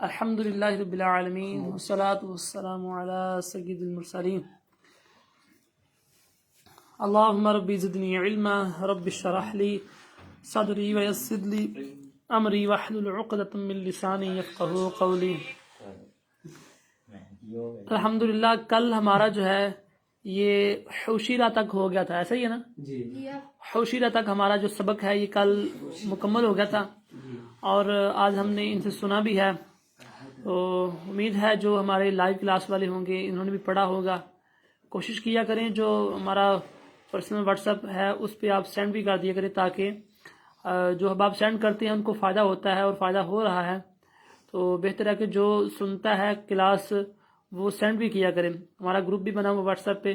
الحمد للہ رب العالمین والصلاة والسلام علی سید المرسلین اللہم رب زدنی علما رب اشرح لی صدری ویسر لی امری واحلل عقدۃ من لسانی یفقہوا قولی۔ الحمدللہ کل ہمارا جو ہے یہ حوشیرہ تک ہو گیا تھا، ایسا ہی ہے نا جی؟ حوشیرہ تک ہمارا جو سبق ہے یہ کل مکمل ہو گیا تھا اور آج ہم نے ان سے سنا بھی ہے، تو امید ہے جو ہمارے لائیو کلاس والے ہوں گے انہوں نے بھی پڑھا ہوگا۔ کوشش کیا کریں جو ہمارا پرسنل واٹس ایپ ہے اس پہ آپ سینڈ بھی کر دیا کریں تاکہ جو اب آپ سینڈ کرتے ہیں ان کو فائدہ ہوتا ہے اور فائدہ ہو رہا ہے، تو بہتر ہے کہ جو سنتا ہے کلاس وہ سینڈ بھی کیا کریں۔ ہمارا گروپ بھی بنا ہوا واٹس ایپ پہ،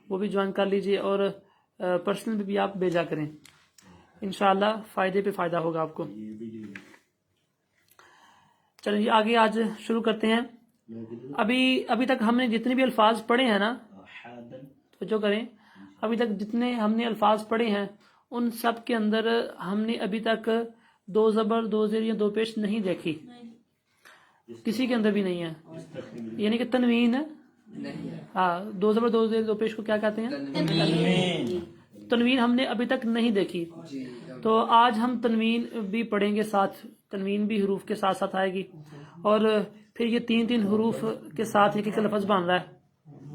وہ بھی جوائن کر لیجئے اور پرسنل پہ بھی آپ بھیجا کریں، انشاءاللہ فائدے پہ فائدہ ہوگا آپ کو۔ چلیے آگے آج شروع کرتے ہیں۔ ابھی تک ہم نے جتنے بھی الفاظ پڑھے ہیں نا، تو جو کریں ابھی تک جتنے ہم نے الفاظ پڑھے ہیں ان سب کے اندر ہم نے ابھی تک دو زبر دو زیر یا دو پیش نہیں دیکھی، کسی کے اندر بھی نہیں ہے، یعنی کہ تنوین ہاں دو زبر دو زیر دو پیش کو کیا کہتے ہیں؟ تنوین ہم نے ابھی تک نہیں دیکھی، تو آج ہم تنوین بھی پڑھیں گے، ساتھ تنوین بھی حروف کے ساتھ ساتھ آئے گی، اور پھر یہ تین حروف کے ساتھ ایک لفظ بن رہا ہے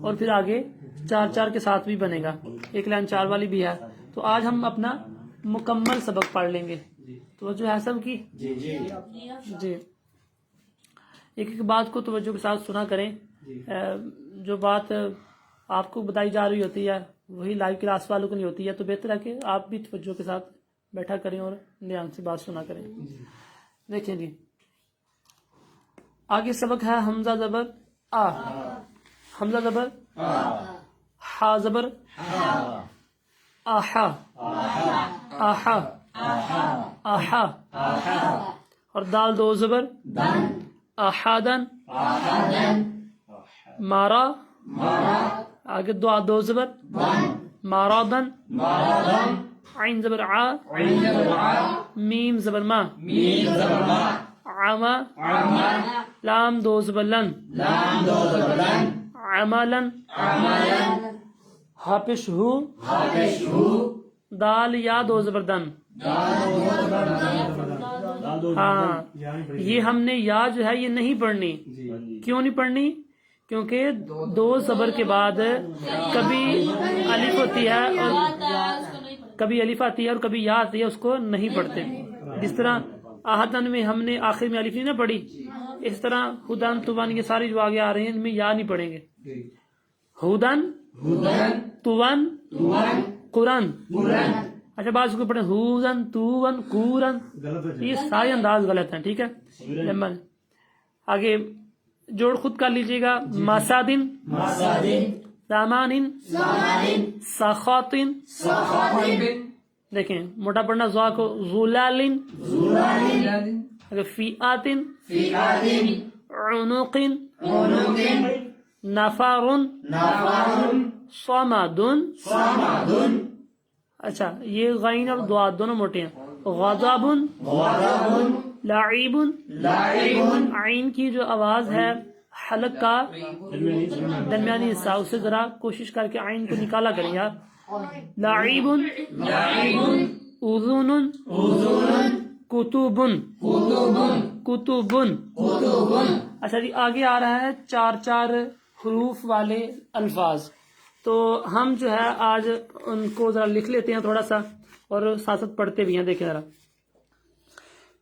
اور پھر آگے چار کے ساتھ بھی بنے گا، ایک لائن 4 والی بھی ہے۔ تو آج ہم اپنا مکمل سبق پڑھ لیں گے، توجہ ہے سب کی؟ جی ایک بات کو توجہ کے ساتھ سنا کریں، جو بات آپ کو بتائی جا رہی ہوتی ہے وہی لائیو کلاس والوں کو نہیں ہوتی ہے، تو بہتر ہے کہ آپ بھی توجہ کے ساتھ بیٹھا کریں اور دھیان سے بات سنا کریں۔ دیکھیں جی آگے سبق ہے حمزہ زبر آ، حمزہ زبر ہا زبر آہا آہا آہا، اور دال دو زبر آحادن مارا، آگے دو زبر مارادن، عین زبر آ، میم زبر ما، عما، لام دو زبر لن، عملن، ہاپش ہو، دال یا دو زبر دن، ہاں یہ ہم نے یا جو ہے یہ نہیں پڑھنی، کیوں نہیں پڑھنی؟ کیونکہ دو زبر کے بعد کبھی الف ہوتی ہے اور کبھی الف آتی ہے اور کبھی یا آتی ہے، اس کو نہیں پڑھتے۔ جس طرح آہتن میں ہم نے آخر میں الف نہیں نہ پڑھی، اس طرح ہدن توان یہ ساری جو آگے آ رہے ہیں ان میں یا نہیں پڑھیں گے۔ ہدن توان قرآن، اچھا بعض کو پڑھیں ہوزن توون قورن، یہ سارے انداز غلط ہیں، ٹھیک ہے؟ آگے جوڑ خود کر لیجئے گا، مسادن سامانن سخاتن، دیکھیں موٹا پڑھنا زوا کو، غلالن، فیاتن عنقن، نفارن صمدن، اچھا یہ غین اور ضاد دونوں موٹے ہیں، غضبن لعیبن، عین کی جو آواز ہے حلق کا درمیانی حصہ اسے ذرا کوشش کر کے عین کو نکالا کریں یار، لعیبن، اذن، کتبن، کتبن، اچھا جی آگے آ رہا ہے 4 حروف والے الفاظ، تو ہم جو ہے آج ان کو ذرا لکھ لیتے ہیں تھوڑا سا اور ساتھ ساتھ پڑھتے بھی ہیں۔ دیکھیں ذرا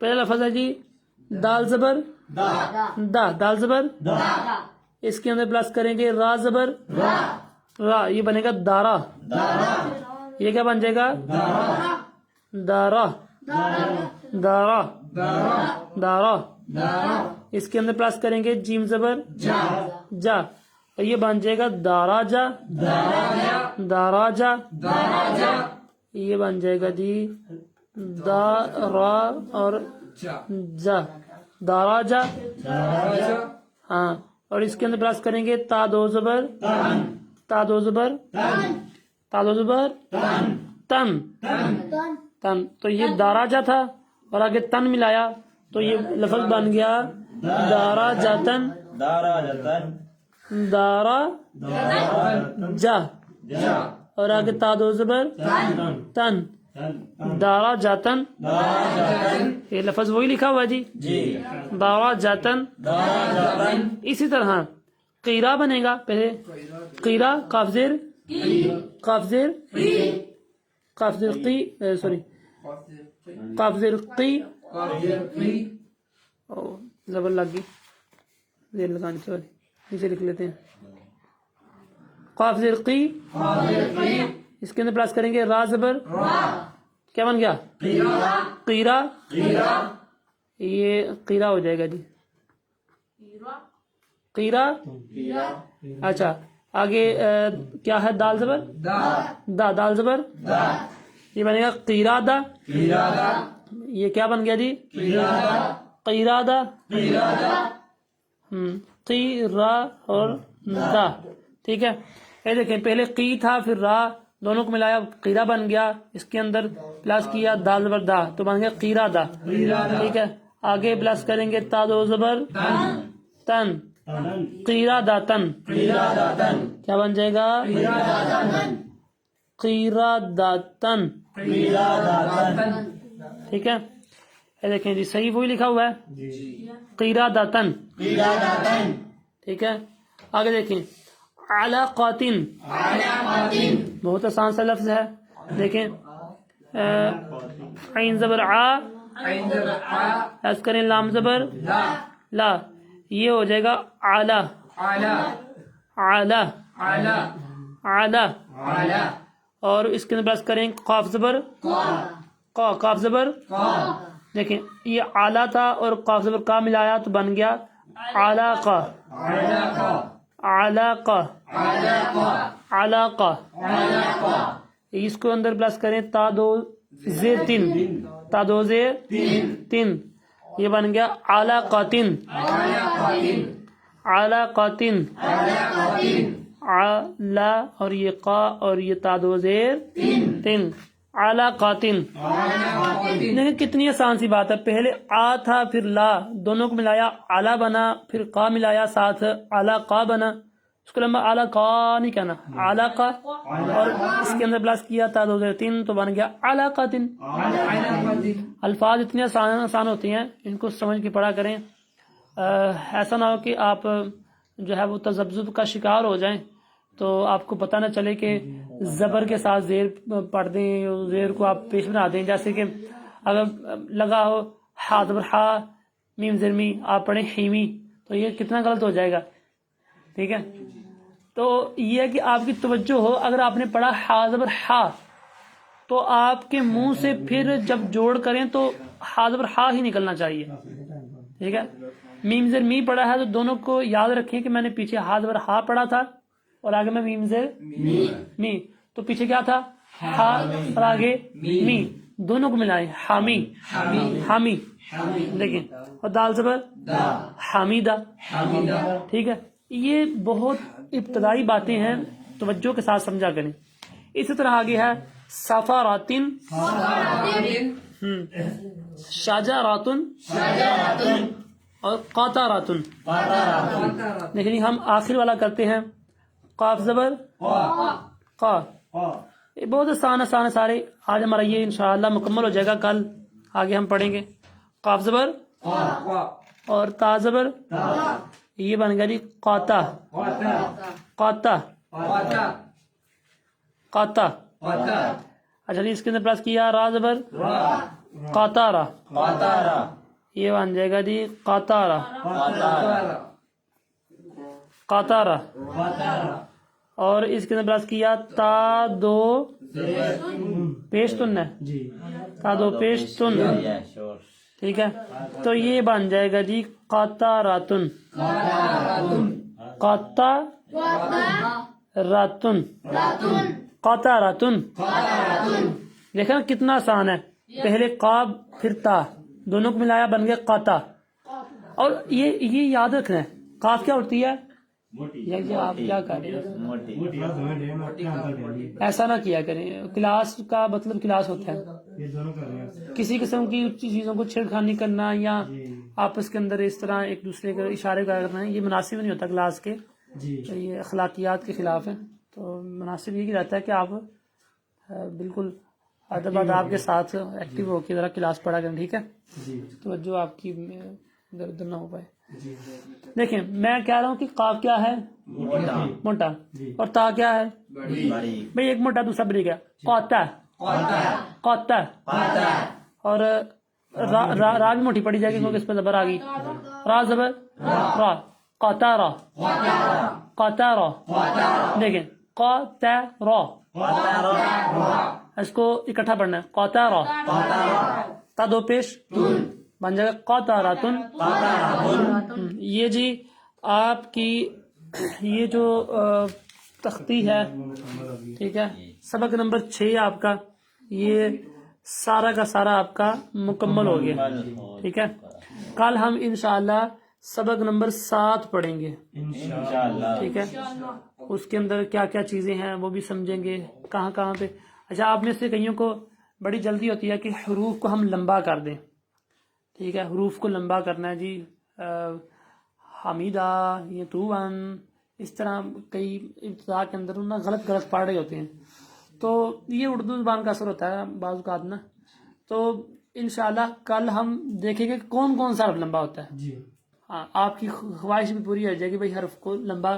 پہلا لفظ ہے جی دال زبر دا، دال زبر اس کے اندر پلس کریں گے را زبر را، یہ بنے گا دارا، یہ کیا بن جائے گا؟ دارا، دارا، دارا، اس کے اندر پلس کریں گے جیم زبر جا، اور یہ بن جائے گا دارا جا، دارا جا، یہ بن جائے گا جی دا را اور جا، دارا جا، ہاں، اور اس کے اندر پلس کریں گے تا دو زبر تا دو زبر تا دو زبر تن، تن، تو یہ دارا جا تھا اور آگے تن ملایا تو یہ لفظ بن گیا دراجتن دارا جا اور آگے تا دو زبر تن دارا جاتن یہ لفظ وہی لکھا ہوا جی دارا جاتن. اسی طرح قیرا بنے گا. پہلے قیرا قاف زیر قی سوری قاف زیر قی زبر لگ گئی زیر لگانے سے نیچے لکھ لیتے ہیں. قاف زیر قی اس کے اندر پلس کریں گے را زبر کیا بن گیا قیرا. یہ قیرا ہو جائے گا جی قیرا. اچھا آگے کیا ہے دال زبر دال زبر یہ بنے گا قیرا دا. یہ کیا بن گیا جی قیرا دا. قیرا اور دا. ٹھیک ہے. یہ دیکھیں پہلے قی تھا پھر را دونوں کو ملایا قیرا بن گیا. اس کے اندر پلس کیا دال زبر دا تو بن گیا قیرا دا. ٹھیک ہے. آگے پلس کریں گے تا دو زبر تن قیرا دا تن. کیا بن جائے گا قیرا دا تن. ٹھیک ہے. یہ دیکھیں جی صحیح وہی لکھا ہوا ہے قیرا دا تن. ٹھیک ہے. آگے دیکھیں علاقاتن بہت آسان سا لفظ ہے. دیکھیں عین زبر آ ایس کریں لام زبر لا یہ ہو جائے گا اعلی اعلی. اور اس کے اندر بس کریں قاف زبر قاف زبر. دیکھیں یہ اعلی تھا اور قاف زبر کا ملایا تو بن گیا علاقہ علاقہ. اس کو اندر پلس کریں تا دو زیر تین یہ بن گیا علاقاتن علا اور یہ قا اور یہ تا دو زیر تین علاقاتن. دیکھیں کتنی آسان سی بات ہے. پہلے آ تھا پھر لا دونوں کو ملایا اعلیٰ بنا پھر قا ملایا ساتھ علاقہ بنا. اس کو لمبا علاقہ نہیں کہنا علاقہ اور اس کے اندر پلس کیا تا دو زیر تین تو بن گیا علاقاتن. الفاظ اتنے آسان ہوتے ہیں ان کو سمجھ کے پڑھا کریں. ایسا نہ ہو کہ آپ جو ہے وہ تذبذب کا شکار ہو جائیں تو آپ کو پتہ نہ چلے کہ زبر کے ساتھ زیر پڑھ دیں زیر کو آپ پیش بنا دیں. جیسے کہ اگر لگا ہو ہا زبر ہا میم زیر می آپ پڑھیں ہیمی تو یہ کتنا غلط ہو جائے گا. ٹھیک ہے. تو یہ ہے کہ آپ کی توجہ ہو. اگر آپ نے پڑھا ہا زبر ہا تو آپ کے منہ سے پھر جب جوڑ کریں تو ہا زبر ہا ہی نکلنا چاہیے. ٹھیک ہے. میم زیر می پڑھا ہے تو دونوں کو یاد رکھیں کہ میں نے پیچھے ہا زبر ہا پڑھا تھا اور آگے میں میم زیر می تو پیچھے کیا تھا ہا اور آگے می دونوں کو ملائیں حامی. دیکھیں اور دال زبر حامیدہ. ٹھیک ہے. یہ بہت ابتدائی باتیں ہیں توجہ کے ساتھ سمجھا کریں. اسی طرح آگے ہے سفاراتن شجراتن اور قاطراتن. لیکن ہم آخر والا کرتے ہیں قاف زبر قا. یہ بہت آسان ہے سارے. آج ہمارا یہ انشاءاللہ مکمل ہو جائے گا. کل آگے ہم پڑھیں گے قاف زبر اور تا زبر یہ بن گیا جی قاتا. اچھا جی اس کے اندر پلس کیا را زبر قاطارا یہ بن جائے گا جی قاطارا. اور اس کے اندر پلس کیا تا دو پیشتن ہے تا دو پیشتن. ٹھیک ہے. تو یہ بن جائے گا جی قاطاراتن قاطراتن. دیکھیں کتنا آسان ہے. پہلے قاب پھر تا دونوں کو ملایا بن گیا قاطا. اور یہ یاد رکھنا ہے قاف کیا ہوتی ہے آپ کیا کر رہے ہیں ایسا نہ کیا کریں. کلاس کا مطلب کلاس ہوتا ہے. کسی قسم کی چیزوں کو چھیڑخانی کرنا یا آپس کے اندر اس طرح ایک دوسرے کے اشارے کرنا ہے یہ مناسب نہیں ہوتا کلاس کے، یہ اخلاقیات کے خلاف ہے. تو مناسب یہ رہتا ہے کہ آپ بالکل ادب آداب کے ساتھ ایکٹیو ہو کے ذرا کلاس پڑھا کریں. ٹھیک ہے، توجہ آپ کی ادھر ادھر نہ ہو پائے. دیکھیں میں کہہ رہا ہوں کہ قاف کیا ہے؟ موٹا. اور تا کیا ہے؟ بھئی ایک موٹا دوسرا بری گیا. قاتا قاتا. اور را بھی موٹی پڑی جائے گی کیونکہ اس پہ زبر آ گئی. را زبر را. قاتارا قاتارا. دیکھیں قاتارا اس کو اکٹھا پڑھنا ہے. قاتارا تا دو پیش بن جائے گا قاتاراتن. یہ جی آپ کی یہ جو تختی ہے، ٹھیک ہے، سبق نمبر 6 آپ کا یہ سارا کا سارا آپ کا مکمل ہو گیا. ٹھیک ہے، کل ہم انشاءاللہ سبق نمبر 7 پڑھیں گے. ٹھیک ہے، اس کے اندر کیا کیا چیزیں ہیں وہ بھی سمجھیں گے، کہاں کہاں پہ. اچھا آپ میں سے کئیوں کو بڑی جلدی ہوتی ہے کہ حروف کو ہم لمبا کر دیں. ٹھیک ہے، حروف کو لمبا کرنا ہے جی. حمیدہ یہ توان اس طرح کئی ابتدا کے اندر نا غلط پڑھ رہے ہوتے ہیں. تو یہ اردو زبان کا اثر ہوتا ہے بعض اوقات نا. تو انشاءاللہ کل ہم دیکھیں گے کون کون سا حرف لمبا ہوتا ہے. ہاں آپ کی خواہش بھی پوری ہو جائے گی بھائی حرف کو لمبا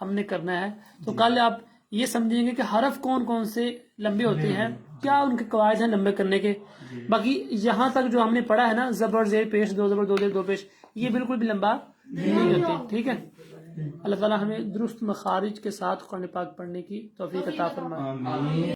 ہم نے کرنا ہے. تو کل آپ یہ سمجھیں گے کہ حرف کون کون سے لمبے ہوتے ہیں، کیا ان کے قواعد ہیں لمبے کرنے کے. باقی یہاں تک جو ہم نے پڑھا ہے نا زبر زیر پیش دو زبر دو زیر دو پیش یہ بالکل بھی لمبا نہیں ہوتے. ٹھیک ہے، اللہ تعالیٰ ہمیں درست مخارج کے ساتھ قرآن پاک پڑھنے کی توفیق عطا فرمائے.